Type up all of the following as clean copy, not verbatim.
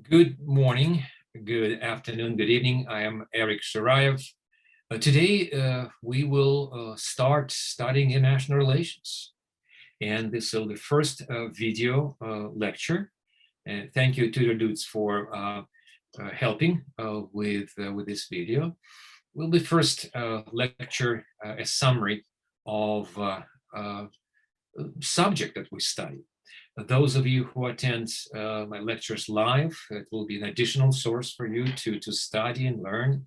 Good morning, good afternoon, good evening. I am Eric Shiraev. Today, we will start studying international relations. And this will be the first video lecture. And thank you, TutorDudes, for helping with this video. Will be first lecture, a summary of subject that we study. Those of you who attend my lectures live, it will be an additional source for you to study and learn.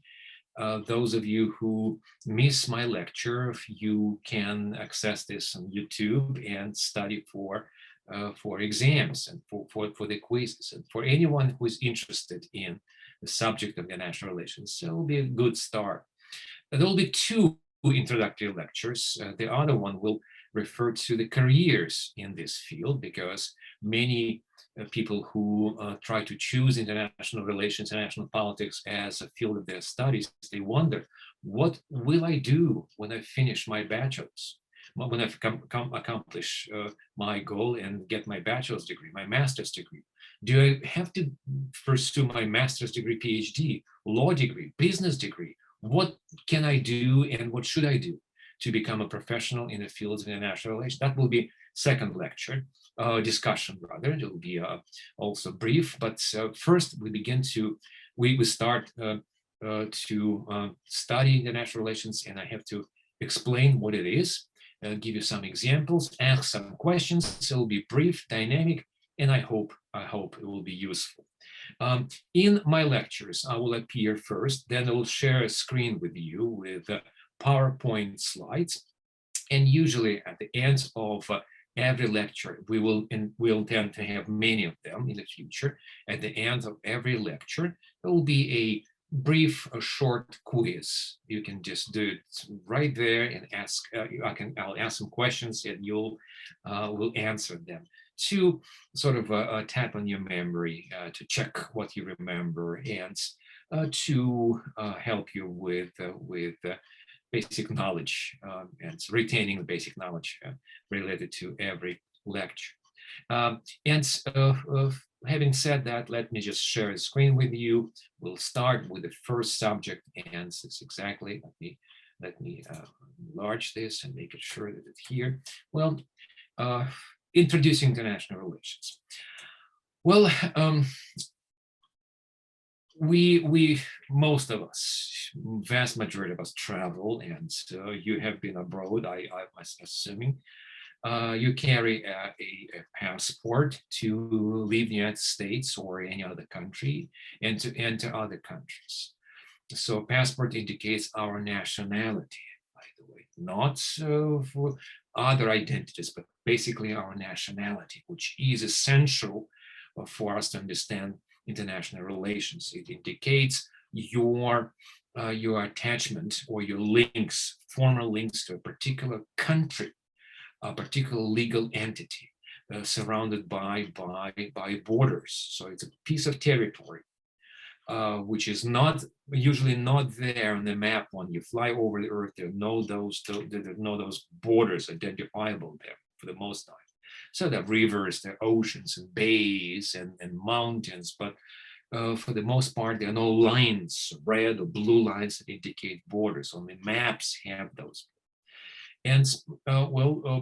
Those of you who miss my lecture, you can access this on YouTube and study for exams and for the quizzes. And for anyone who is interested in the subject of international relations, it will be a good start. There will be two introductory lectures. The other one will refer to the careers in this field, because many people who try to choose international relations, international politics as a field of their studies, they wonder, what will I do when I finish my bachelor's? When I've accomplish my goal and get my bachelor's degree, my master's degree? Do I have to pursue my master's degree, PhD, law degree, business degree? What can I do and what should I do to become a professional in the fields of international relations? That will be second lecture, discussion rather. It will be also brief, but first we start to study international relations, and I have to explain what it is, give you some examples, ask some questions. So it will be brief, dynamic, and I hope it will be useful. In my lectures, I will appear first, then I will share a screen with you with PowerPoint slides. And usually at the end of every lecture, we'll tend to have many of them in the future. At the end of every lecture, there will be a brief, short quiz. You can just do it right there and ask. I'll ask some questions, and you'll will answer them to sort of tap on your memory, to check what you remember, and to help you with basic knowledge and retaining the basic knowledge related to every lecture. Having said that, let me just share the screen with you. We'll start with the first subject, and it's exactly, let me enlarge this and make it sure that it's here. Well, introducing international relations. Well, we most of us, vast majority of us, travel, and you have been abroad, I was assuming. You carry a passport to leave the United States or any other country and to enter other countries. So passport indicates our nationality, by the way, not for other identities, but basically our nationality, which is essential for us to understand international relations. It indicates your attachment or your links, formal links to a particular country, a particular legal entity surrounded by borders. So it's a piece of territory which is usually not there on the map when you fly over the earth. There are no those borders identifiable there for the most time. So there are rivers, there are oceans and bays and mountains, but for the most part, there are no lines, red or blue lines that indicate borders. Only maps have those. And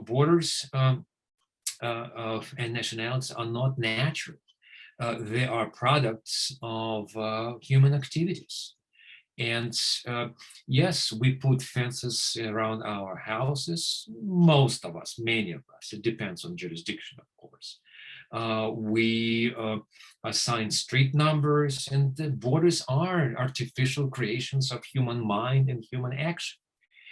borders and nationalities are not natural. They are products of human activities. And yes, we put fences around our houses, most of us, many of us. It depends on jurisdiction, of course. We assign street numbers, and the borders are artificial creations of human mind and human action.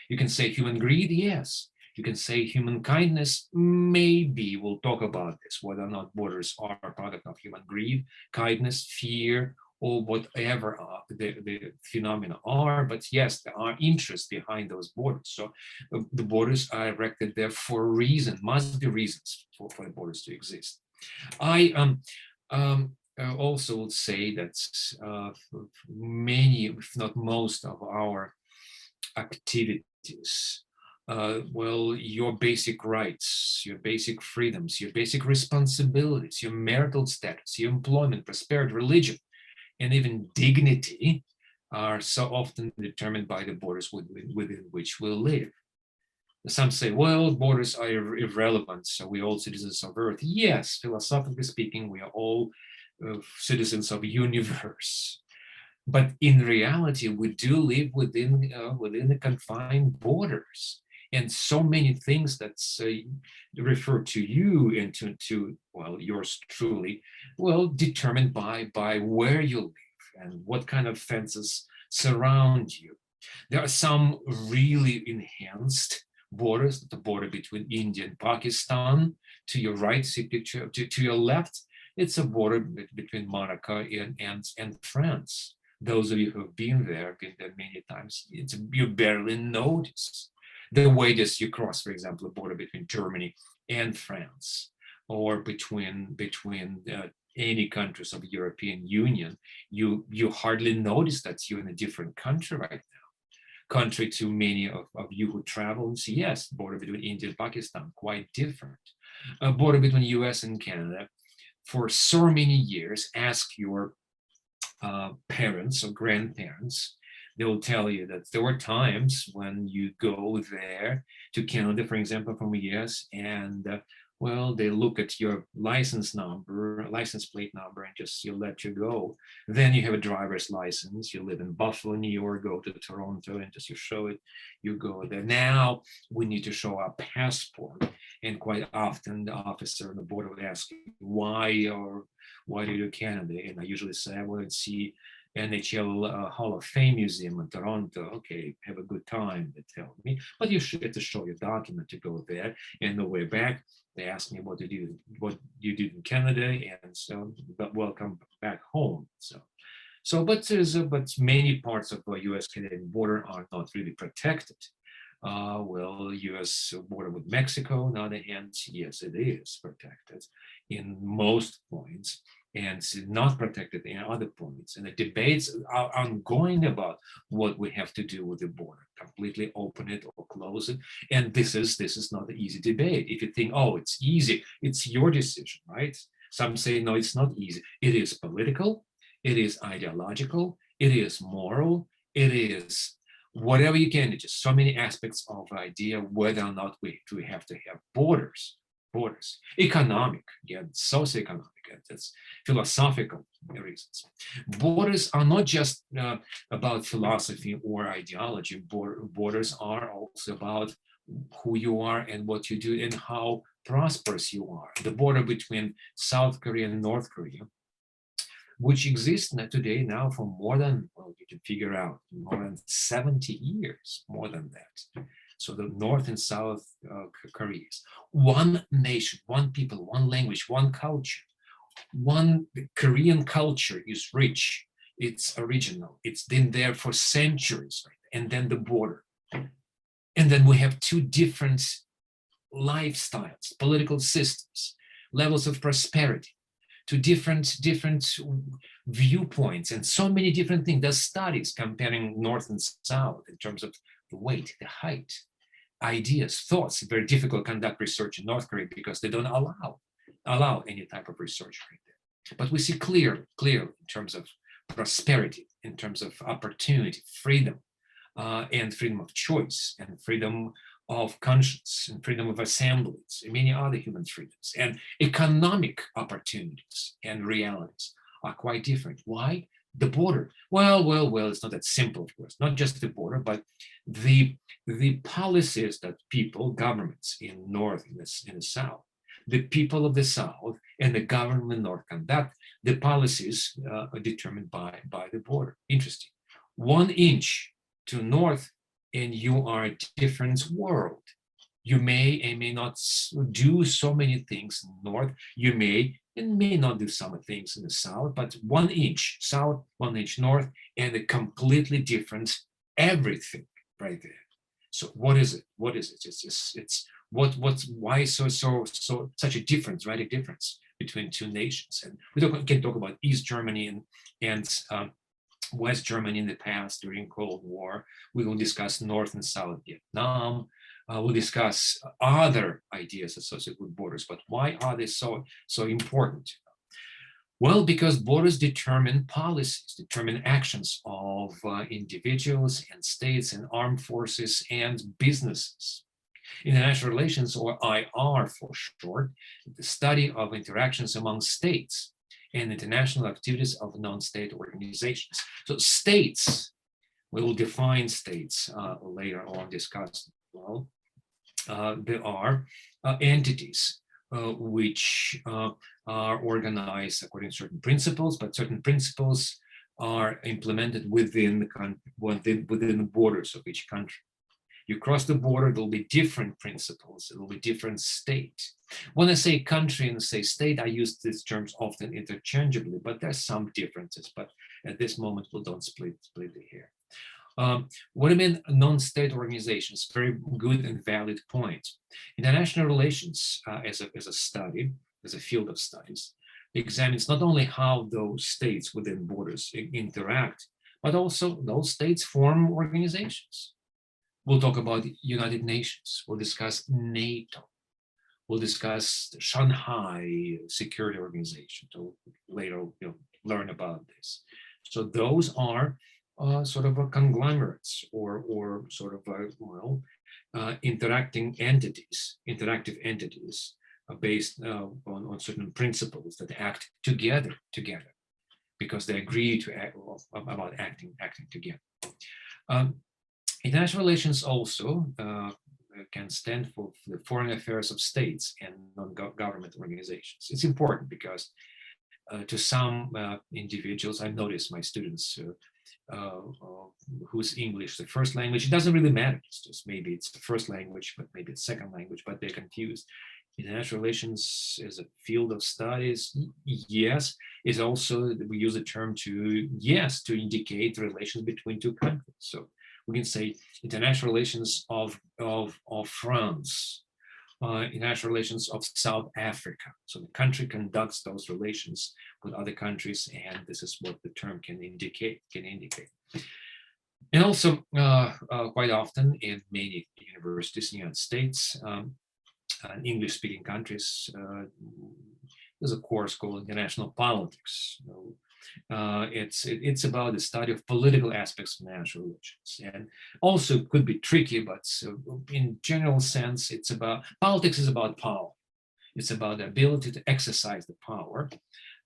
You can say human greed, yes. You can say human kindness, maybe. We'll talk about this, whether or not borders are a product of human greed, kindness, fear, or whatever the phenomena are. But yes, there are interests behind those borders. So the borders are erected there for a reason, must be reasons for the borders to exist. I also would say that many, if not most, of our activities well, your basic rights, your basic freedoms, your basic responsibilities, your marital status, your employment, prosperity, religion, and even dignity are so often determined by the borders within which we live. Some say, well, borders are irrelevant, so we're all citizens of Earth. Yes, philosophically speaking, we are all citizens of the universe. But in reality, we do live within the confined borders. And so many things that refer to you and to well, yours truly, well, determined by where you live and what kind of fences surround you. There are some really enhanced borders, the border between India and Pakistan. To your right, see picture, to your left, it's a border between Monaco and France. Those of you who have been there many times, you barely notice the way that you cross, for example, a border between Germany and France, or between any countries of the European Union. You hardly notice that you're in a different country right now. Contrary to many of you who travel and see, yes, border between India and Pakistan, quite different. A border between US and Canada, for so many years, ask your parents or grandparents, they will tell you that there were times when you go there to Canada, for example, from the US, and well, they look at your license plate number, and just let you go. Then you have a driver's license. You live in Buffalo, New York, go to Toronto, and just you show it, you go there. Now we need to show our passport, and quite often the officer on the border would ask you, why do you do Canada? And I usually say, I want to see NHL Hall of Fame Museum in Toronto. Okay, have a good time, they tell me. But you should get to show your document to go there. And the way back, they asked me what you did in Canada, and so, but welcome back home. But many parts of the U.S.-Canadian border are not really protected. Well, U.S. border with Mexico, on the other hand, yes, it is protected in most points, and it's not protected in other points. And the debates are ongoing about what we have to do with the border, completely open it or close it. And this is not an easy debate. If you think, oh, it's easy, it's your decision, right? Some say, no, it's not easy. It is political, it is ideological, it is moral, it is whatever you can. It's just so many aspects of the idea whether or not we have to have borders. Economic, yeah, socioeconomic, that's philosophical reasons. Borders are not just about philosophy or ideology. Borders are also about who you are and what you do and how prosperous you are. The border between South Korea and North Korea, which exists today now for more than, well, you can figure out, more than 70 years, more than that. So the North and South Koreas, one nation, one people, one language, one culture. The Korean culture is rich, it's original, it's been there for centuries, right? And then the border. And then we have two different lifestyles, political systems, levels of prosperity, to different viewpoints, and so many different things. There's studies comparing North and South in terms of the weight, the height, ideas, thoughts. Very difficult to conduct research in North Korea because they don't allow any type of research right there. But we see clear in terms of prosperity, in terms of opportunity, freedom, and freedom of choice, and freedom of conscience, and freedom of assemblies, and many other human freedoms, and economic opportunities and realities are quite different. Why? The border. Well, it's not that simple, of course. Not just the border, but the policies that people, governments in North, in the South, the people of the South and the government in the North conduct, the policies are determined by the border. Interesting. 1 inch to North, and you are a different world. You may and may not do so many things in the North. You may and may not do some things in the South, but 1 inch South, 1 inch North, and a completely different everything right there. So what is it? What is it? It's why such a difference, right? A difference between two nations. And we can talk about East Germany and West Germany in the past during Cold War. We will discuss North and South Vietnam, We'll discuss other ideas associated with borders, but why are they so important? Well, because borders determine policies, determine actions of individuals and states and armed forces and businesses. International relations, or IR for short, the study of interactions among states and international activities of non-state organizations. So states, we will define states later on, discuss well. There are entities which are organized according to certain principles, but certain principles are implemented within the borders of each country. You cross the border, there'll be different principles, it'll be different state. When I say country and say state, I use these terms often interchangeably, but there's some differences, but at this moment, we don't split it here. What I mean non-state organizations, very good and valid point. International relations as a study, as a field of studies, examines not only how those states within borders interact, but also those states form organizations. We'll talk about the United Nations, we'll discuss NATO, we'll discuss the Shanghai Security Organization, to later learn about this. So those are sort of a conglomerates or sort of interacting entities, interactive entities based on certain principles that act together, because they agree to act, about acting together. International relations also can stand for the foreign affairs of states and non-government organizations. It's important because to some individuals, I've noticed my students whose English the first language, it doesn't really matter. It's just maybe it's the first language, but maybe it's second language, but they're confused. International relations is a field of studies. Yes, it's also, we use the term to indicate the relations between two countries. So we can say international relations of France, international relations of South Africa. So the country conducts those relations with other countries, and this is what the term can indicate. And also, quite often in many universities in the United States, English-speaking countries, there's a course called International Politics. It's about the study of political aspects of international relations, and also could be tricky, but in general sense, it's about politics is about power. It's about the ability to exercise the power,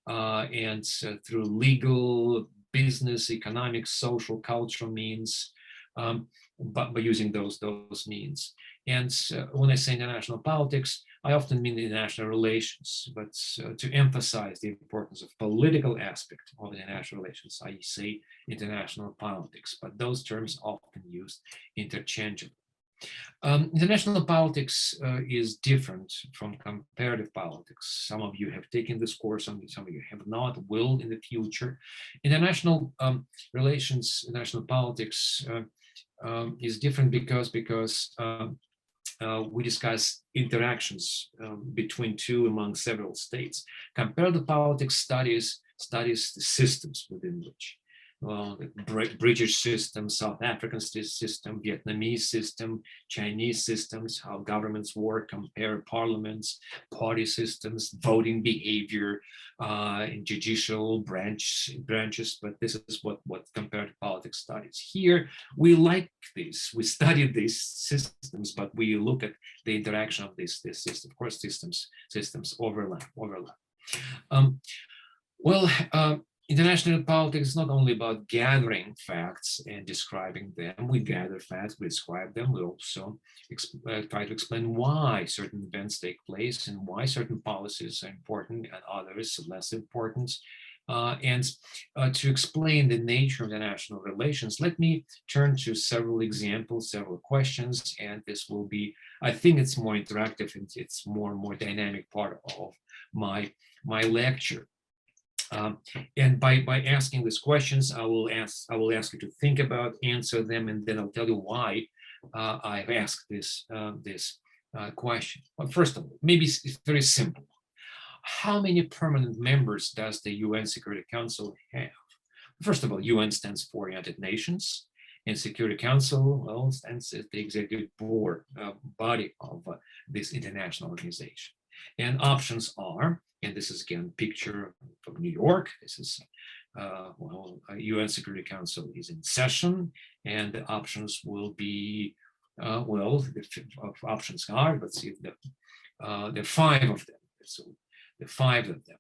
and through legal, business, economic, social, cultural means, but by using those means. And when I say international politics, I often mean international relations, but to emphasize the importance of political aspect of international relations, I say international politics, but those terms are often used interchangeably. International politics is different from comparative politics. Some of you have taken this course, some of you have not, will in the future. International relations, international politics is different because we discuss interactions between two among several states. Comparative politics studies the systems within which. The British system, South African system, Vietnamese system, Chinese systems, how governments work, compare parliaments, party systems, voting behavior, judicial branches, but this is what comparative politics studies. Here, we like this, we study these systems, but we look at the interaction of this system. Of course, systems overlap. International politics is not only about gathering facts and describing them. We gather facts, we describe them. We also try to explain why certain events take place and why certain policies are important and others less important. And to explain the nature of international relations, let me turn to several examples, several questions, and this will be, I think it's more interactive and it's more dynamic part of my lecture. And by asking these questions, I will ask you to think about, answer them, and then I'll tell you why I've asked this question. Well, first of all, maybe it's very simple. How many permanent members does the UN Security Council have? First of all, UN stands for United Nations, And Security Council, well, stands as the executive board body of this international organization. And options are, and this is again a picture from New York. This is UN Security Council is in session, and the options will be well, the options are, let's see, there are 5 of them. So the 5 of them: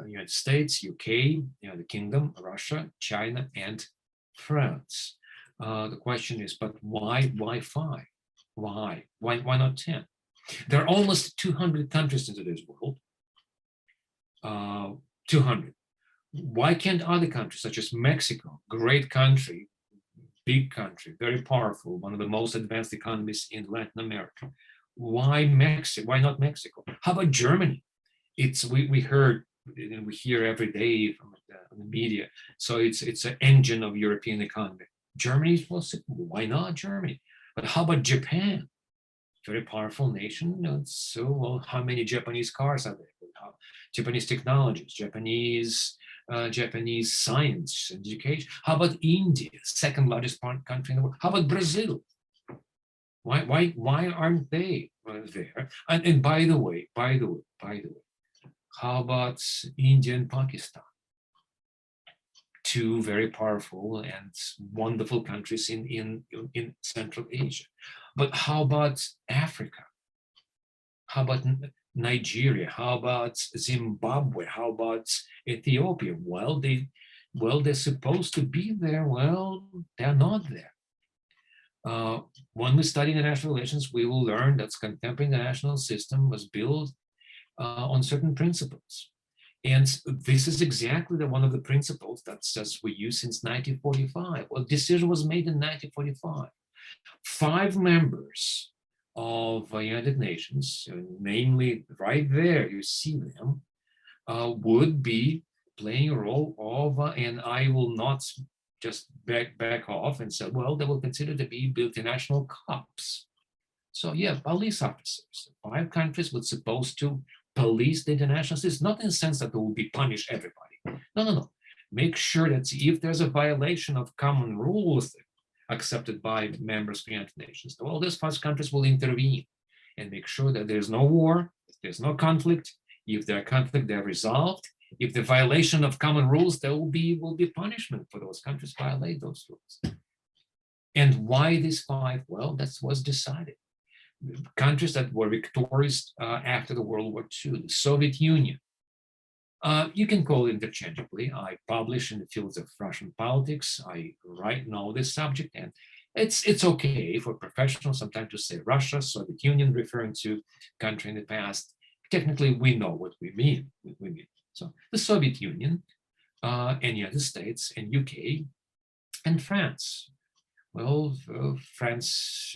United States, UK, the Kingdom, Russia, China, and France. The question is, but why 5? Why not 10? There are almost 200 countries in today's world. 200. Why can't other countries, such as Mexico, great country, big country, very powerful, one of the most advanced economies in Latin America? Why Mexico? Why not Mexico? How about Germany? We heard, and we hear every day from the media. So it's an engine of European economy. Germany, well, why not Germany? But how about Japan? Very powerful nation. So, well, how many Japanese cars are there? Japanese technologies, Japanese science, education. How about India, second largest country in the world? How about Brazil? Why aren't they there? And by the way, how about India and Pakistan? 2 very powerful and wonderful countries in Central Asia. But how about Africa? How about Nigeria? How about Zimbabwe? How about Ethiopia? Well, they're supposed to be there. Well, they're not there. When we study international relations, we will learn that the contemporary international system was built on certain principles. And this is exactly one of the principles that we use since 1945. Well, decision was made in 1945. 5 members of the United Nations, namely right there, you see them, would be playing a role of, and I will not just back off and say, well, they will consider to be multinational cops. So yeah, police officers. 5 countries were supposed to police the international system, not in the sense that they will be punish everybody. No. Make sure that if there's a violation of common rules accepted by members of the United Nations, well, these 5 countries will intervene and make sure that there's no war, there's no conflict. If there are conflict, they're resolved. If the violation of common rules, there will be punishment for those countries violate those rules. And why these 5? Well, that was decided. Countries that were victorious after the World War II, the Soviet Union. You can call it interchangeably. I publish in the fields of Russian politics. I know this subject, and it's okay for professionals sometimes to say Russia, Soviet Union, referring to country in the past. Technically, we know what we mean. So the Soviet Union, and United States, and UK, and France. Well, France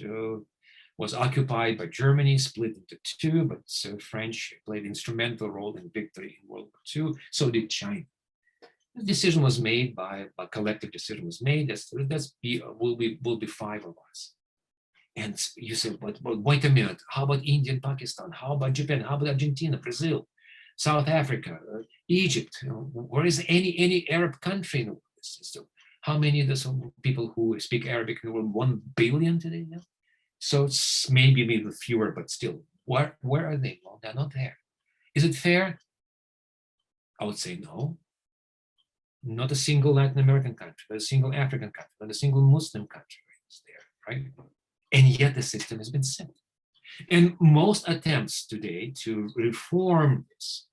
was occupied by Germany, split into 2, but French played an instrumental role in victory in World War II. So did China. The decision was made by a collective decision was made. Will be 5 of us. And you say, but wait a minute. How about India and Pakistan? How about Japan? How about Argentina, Brazil, South Africa, Egypt? Where is any Arab country in the world? So how many of the people who speak Arabic in the world? 1 billion today now. So it's maybe a little fewer, but still, where are they? Well, they're not there. Is it fair? I would say no. Not a single Latin American country, not a single African country, not a single Muslim country is there, right? And yet the system has been set. And most attempts today to reform this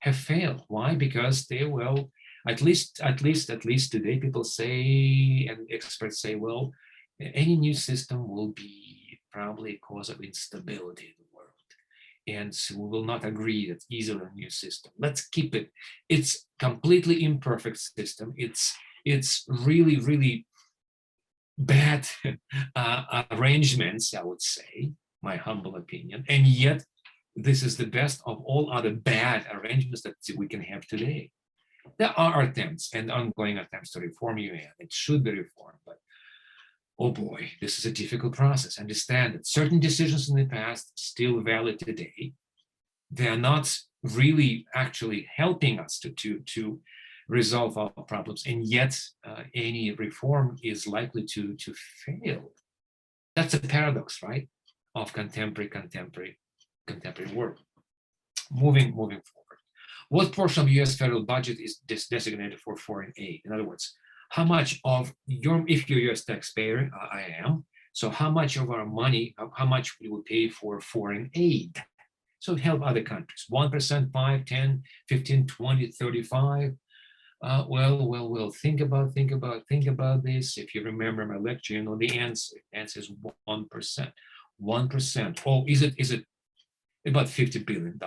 have failed. Why? Because they will, at least today, people say, and experts say, well, any new system will be probably a cause of instability in the world. And so we will not agree that easily a new system. Let's keep it. It's completely imperfect system. It's really, really bad arrangements, I would say, my humble opinion. And yet, this is the best of all other bad arrangements that we can have today. There are attempts and ongoing attempts to reform UN. It should be reformed, but oh boy, this is a difficult process. Understand that certain decisions in the past still valid today. They are not really actually helping us to resolve all problems, and yet any reform is likely to fail. That's a paradox, right, of contemporary world. Moving forward, what portion of U.S. federal budget is designated for foreign aid? In other words, how much of your, if you're a U.S. taxpayer, I am, so how much of our money, how much we will pay for foreign aid? So help other countries, 1%, 5, 10, 15, 20, 35. Well, think about this. If you remember my lecture, you know the answer is 1%. 1%. Oh, is it about $50 billion?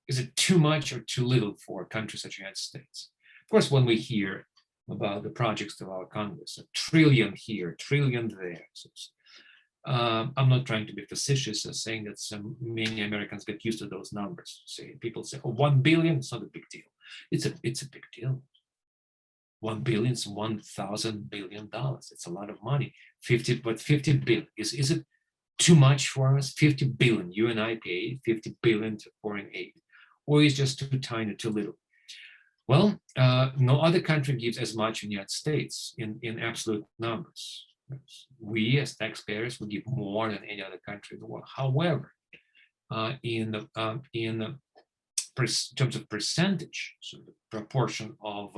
Is it too much or too little for countries such as the United States? Of course, when we hear about the projects of our Congress, $1 trillion here, $1 trillion there. So, I'm not trying to be facetious, saying that many Americans get used to those numbers. People say, oh, 1 billion, it's not a big deal. It's a big deal. 1 billion is $1,000 billion. It's a lot of money. 50 billion, is it too much for us? 50 billion, you and I pay 50 billion to foreign aid, or is just too tiny, too little? Well, no other country gives as much in the United States in absolute numbers. We as taxpayers will give more than any other country in the world. However, in terms of percentage, so the proportion of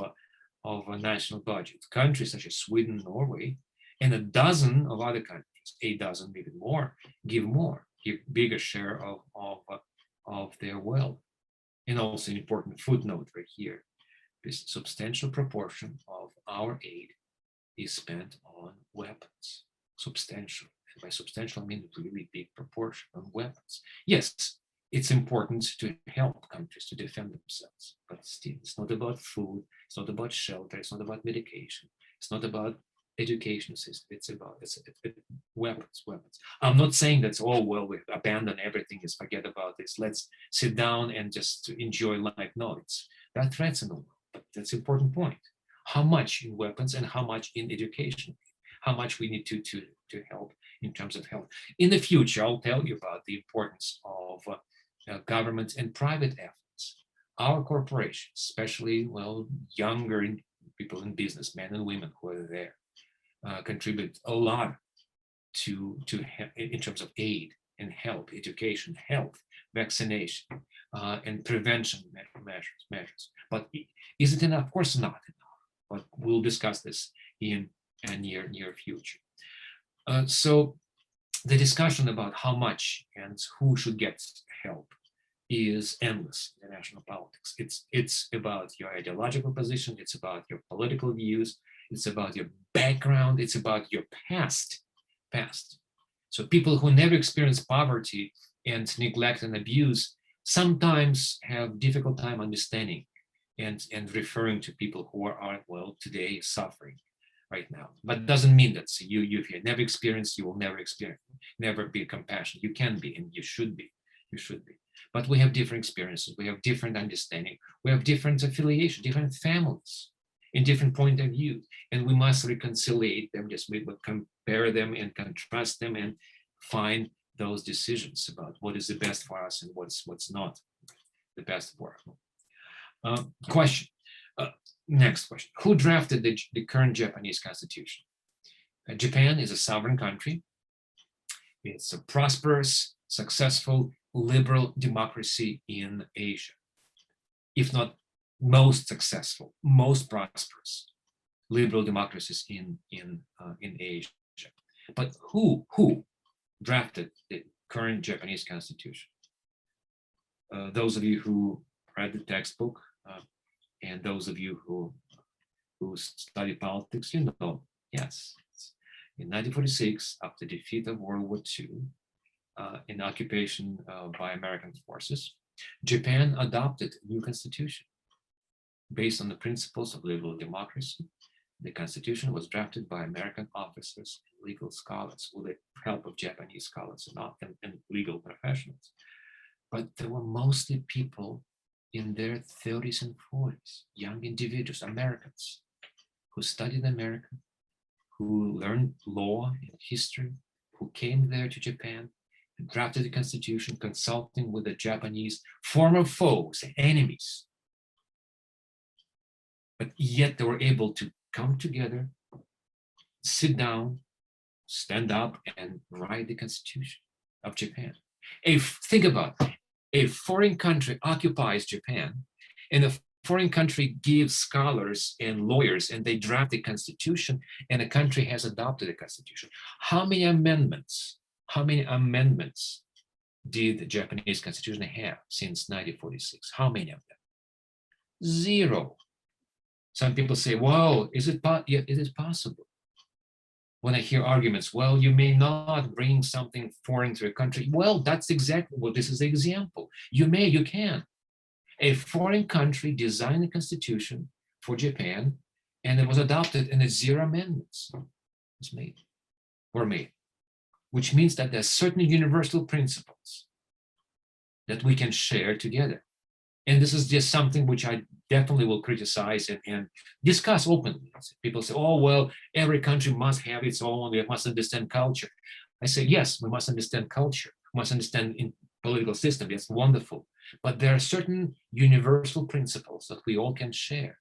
a national budget, countries such as Sweden, Norway, and a dozen of other countries, a dozen, maybe more, give bigger share of their wealth. And also an important footnote right here, this substantial proportion of our aid is spent on weapons. Substantial. And by substantial, I mean really big proportion on weapons. Yes, it's important to help countries to defend themselves, but still, it's not about food, it's not about shelter, it's not about medication, it's not about education system, it's weapons. I'm not saying that's all, well, we abandon everything, is forget about this, let's sit down and just enjoy life. No, there are threats in the world, but that's an important point. How much in weapons and how much in education, how much we need to help in terms of health. In the future, I'll tell you about the importance of government and private efforts. Our corporations, especially, well, younger people in business, men and women who are there, contribute a lot to in terms of aid and help, education, health, vaccination, and prevention measures. But is it enough? Of course not enough. But we'll discuss this in a near future. So the discussion about how much and who should get help is endless in international politics. It's about your ideological position, it's about your political views, it's about your background, it's about your past. So people who never experienced poverty and neglect and abuse sometimes have difficult time understanding and referring to people who are, well, today suffering right now. But it doesn't mean that if you never experienced, you will never experience, never be compassionate. You can be, and you should be. But we have different experiences, we have different understanding, we have different affiliation, different families, in different point of view, and we must reconcile them, just compare them and contrast them and find those decisions about what is the best for us and what's not the best for us. Question. Next question. Who drafted the current Japanese constitution? Japan is a sovereign country. It's a prosperous, successful, liberal democracy in Asia, if not most successful, most prosperous liberal democracies in Asia. But who drafted the current Japanese constitution? Those of you who read the textbook and those of you who study politics, you know, yes, in 1946, after the defeat of World War II, in occupation by American forces, Japan adopted a new constitution based on the principles of liberal democracy. The constitution was drafted by American officers and legal scholars with the help of Japanese scholars and legal professionals. But there were mostly people in their 30s and 40s, young individuals, Americans, who studied America, who learned law and history, who came there to Japan, and drafted the constitution, consulting with the Japanese former foes, enemies. but yet they were able to come together, sit down, stand up, and write the Constitution of Japan. Think about it. A foreign country occupies Japan, and a foreign country gives scholars and lawyers, and they draft the Constitution, and the country has adopted the Constitution. How many amendments did the Japanese Constitution have since 1946? How many of them? Zero. Some people say, well, is it yeah, it is possible. When I hear arguments, well, you may not bring something foreign to a country. Well, that's exactly what this is the example. You can. A foreign country designed a constitution for Japan, and it was adopted, and 0 amendments were made, which means that there's certain universal principles that we can share together. And this is just something which I definitely will criticize and discuss openly. People say, oh, well, every country must have its own, we must understand culture. I say, yes, we must understand culture, we must understand in political system, that's wonderful. But there are certain universal principles that we all can share.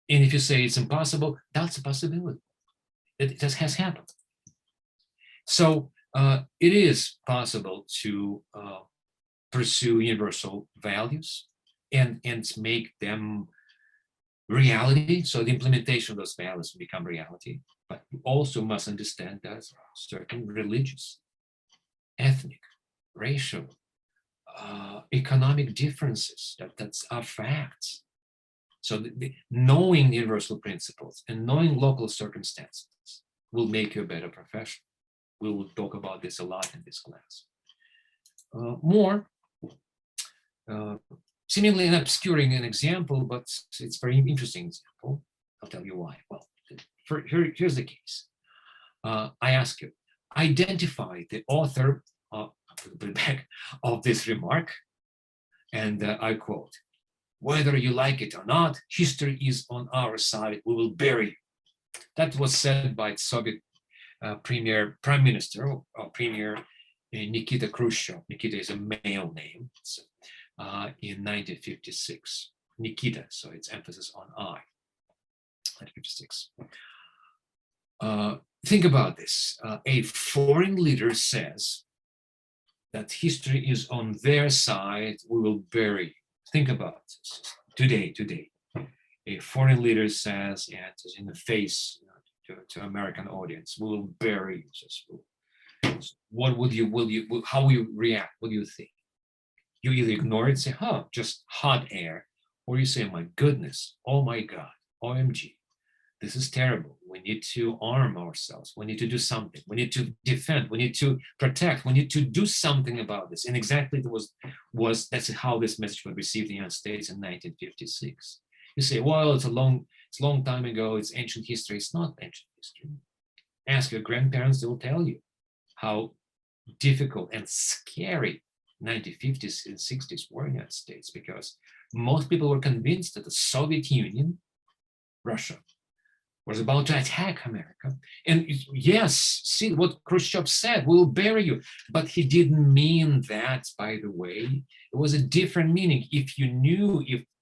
And if you say it's impossible, that's a possibility. It just has happened. So it is possible to pursue universal values and make them reality. So the implementation of those values become reality. But you also must understand that certain religious, ethnic, racial, economic differences, that's are facts. So knowing universal principles and knowing local circumstances will make you a better professional. We will talk about this a lot in this class. Seemingly an obscuring an example, but it's a very interesting example. I'll tell you why. Well, here's the case. I ask you, identify the author of this remark, and I quote, whether you like it or not, history is on our side, we will bury you. That was said by Soviet Prime Minister or Premier Nikita Khrushchev. Nikita is a male name. So, in 1956. Nikita, so it's emphasis on I. 1956. Think about this. A foreign leader says that history is on their side, we will bury you. Think about this. Today. A foreign leader says, and it's in the face to American audience, we will bury you. What how will you react? What do you think? You either ignore it, say, huh, just hot air, or you say, my goodness, oh my God, OMG, this is terrible. We need to arm ourselves. We need to do something. We need to defend. We need to protect. We need to do something about this. And exactly that's how this message was received in the United States in 1956. You say, well, it's a long time ago. It's ancient history. It's not ancient history. Ask your grandparents, they will tell you how difficult and scary 1950s and 60s were in the United States, because most people were convinced that the Soviet Union, Russia, was about to attack America. And yes, see what Khrushchev said, we'll bury you. But he didn't mean that, by the way. It was a different meaning. If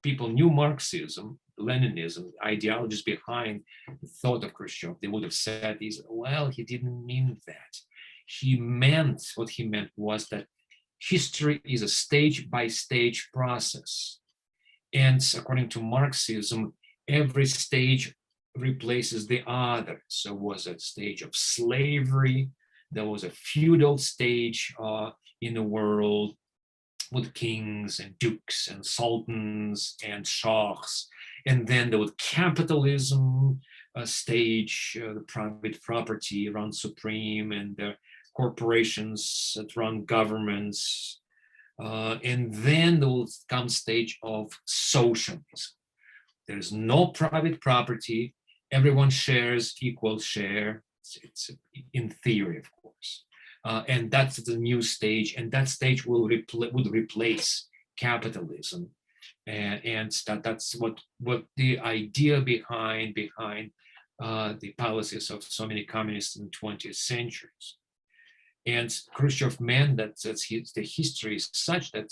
people knew Marxism, Leninism, ideologies behind the thought of Khrushchev, they would have said, well, he didn't mean that. What he meant was that history is a stage-by-stage process. And according to Marxism, every stage replaces the other. So it was a stage of slavery, there was a feudal stage in the world with kings and dukes and sultans and shahs. And then there was capitalism stage, the private property runs supreme, and the corporations that run governments. And then there will come stage of socialism. There's no private property. Everyone shares equal share. It's in theory, of course. And that's the new stage. And that stage would replace capitalism. And that's what the idea behind the policies of so many communists in the 20th centuries. And Khrushchev meant that the history is such that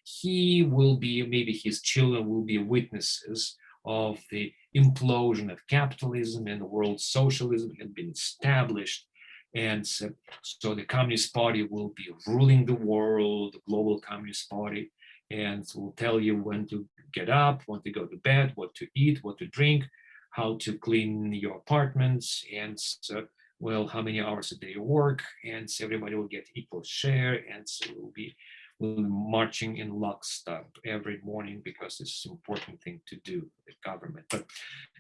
he will be, maybe his children will be witnesses of the implosion of capitalism and world socialism had been established. And so the Communist Party will be ruling the world, the global Communist Party, and will tell you when to get up, when to go to bed, what to eat, what to drink, how to clean your apartments, and well, how many hours a day you work, and so everybody will get equal share, and so we'll be marching in lockstep every morning because it's an important thing to do for the government. But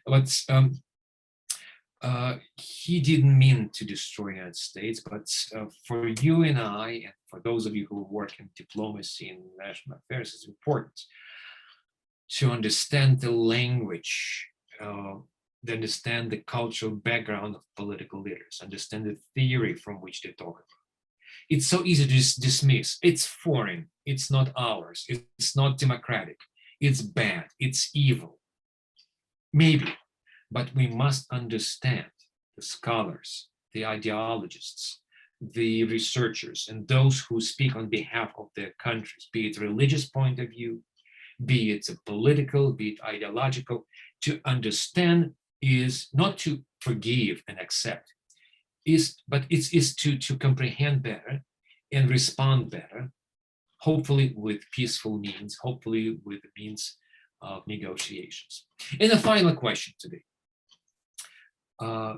let's he didn't mean to destroy the United States, but for you and I, and for those of you who work in diplomacy and national affairs, it's important to understand the language, to understand the cultural background of political leaders, understand the theory from which they talk about. It's so easy to just dismiss. It's foreign. It's not ours. It's not democratic. It's bad. It's evil. Maybe. But we must understand the scholars, the ideologists, the researchers, and those who speak on behalf of their countries, be it a religious point of view, be it a political, be it ideological. To understand is not to forgive and accept, but it's to comprehend better and respond better, hopefully with peaceful means, hopefully with the means of negotiations. And a final question today.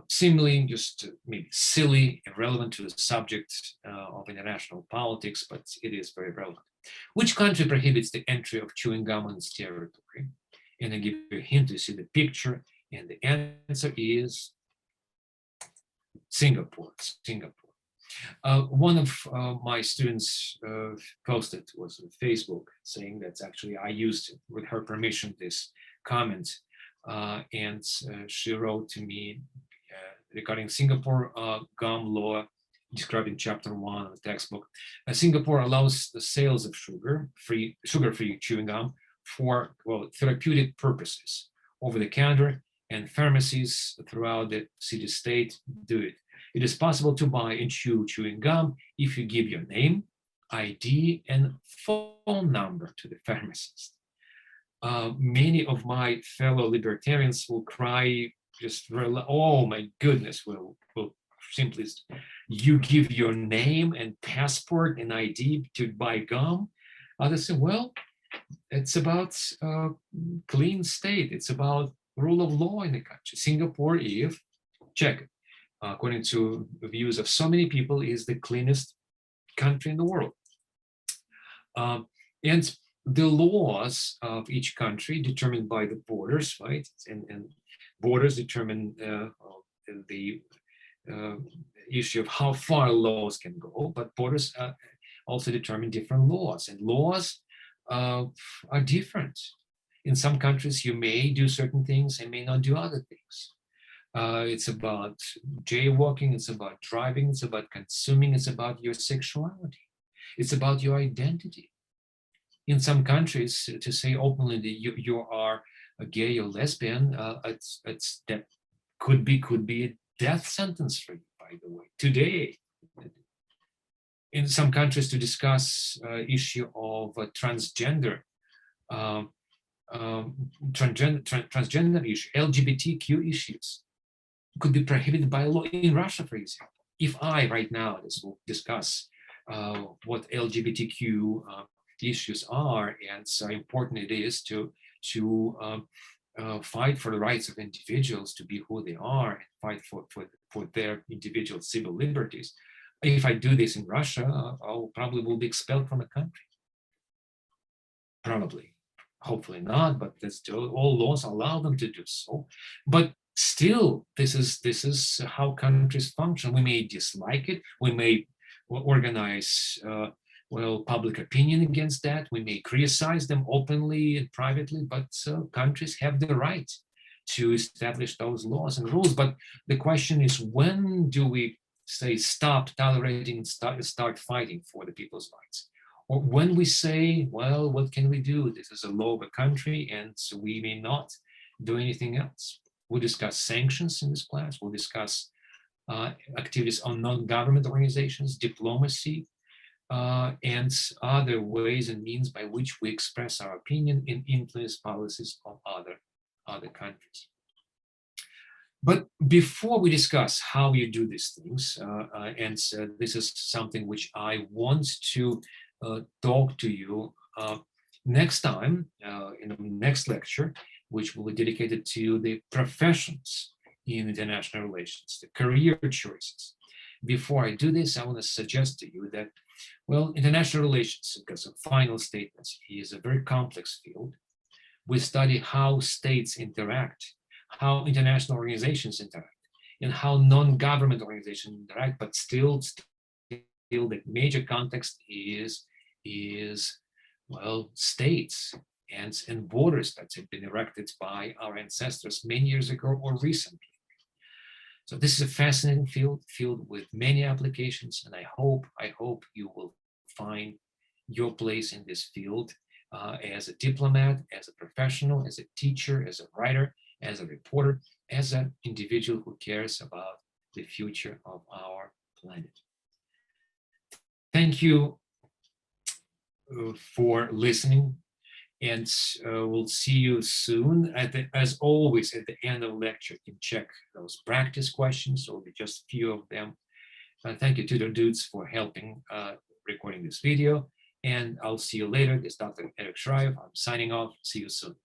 Seemingly just maybe silly, irrelevant to the subject of international politics, but it is very relevant. Which country prohibits the entry of chewing gum on its territory? And I give you a hint to see the picture, and the answer is Singapore. One of my students posted was on Facebook saying that actually I used, with her permission, this comment. And she wrote to me regarding Singapore gum law, described in chapter 1 of the textbook. Singapore allows the sales of sugar-free chewing gum for, well, therapeutic purposes over the counter, and pharmacies throughout the city-state do it. It is possible to buy and chew chewing gum if you give your name, ID, and phone number to the pharmacist. Many of my fellow libertarians will cry, just, oh my goodness, will simply, you give your name and passport and ID to buy gum? Others say, well, it's about clean state. It's about rule of law in the country. Singapore, check it, according to the views of so many people, is the cleanest country in the world. And the laws of each country determined by the borders, right? And borders determine the issue of how far laws can go, but borders also determine different laws, and laws are different. In some countries, you may do certain things and may not do other things. It's about jaywalking, it's about driving, it's about consuming, it's about your sexuality, it's about your identity. In some countries, to say openly that you are a gay or lesbian, that could be a death sentence for you, by the way, today. In some countries, to discuss issue of transgender issue, LGBTQ issues, could be prohibited by law in Russia, for example. If I right now will discuss what LGBTQ issues are and so important it is to fight for the rights of individuals to be who they are and fight for their individual civil liberties. If I do this in Russia, I'll probably will be expelled from the country. Probably, hopefully not, but all laws allow them to do so. But still, this is how countries function. We may dislike it. We may organize public opinion against that. We may criticize them openly and privately, but countries have the right to establish those laws and rules. But the question is, when do we say stop tolerating and start fighting for the people's rights? Or when we say, well, what can we do? This is a law of a country, and so we may not do anything else. We'll discuss sanctions in this class. We'll discuss activities on non-government organizations, diplomacy, and other ways and means by which we express our opinion and influence policies of other other countries. But before we discuss how you do these things, and so this is something which I want to talk to you next time in the next lecture, which will be dedicated to the professions in international relations, the career choices. Before I do this, I want to suggest to you that, well, international relations, because of final statements, is a very complex field. We study how states interact, how international organizations interact, and how non-government organizations interact, but still the major context is well, states and borders that have been erected by our ancestors many years ago or recently. So this is a fascinating field with many applications, and I hope you will find your place in this field as a diplomat, as a professional, as a teacher, as a writer, as a reporter, as an individual who cares about the future of our planet. Thank you for listening, and we'll see you soon. As always, at the end of the lecture, you can check those practice questions. There will be just a few of them. Thank you, TutorDudes, for helping recording this video. And I'll see you later. This is Dr. Eric Shiraev. I'm signing off. See you soon.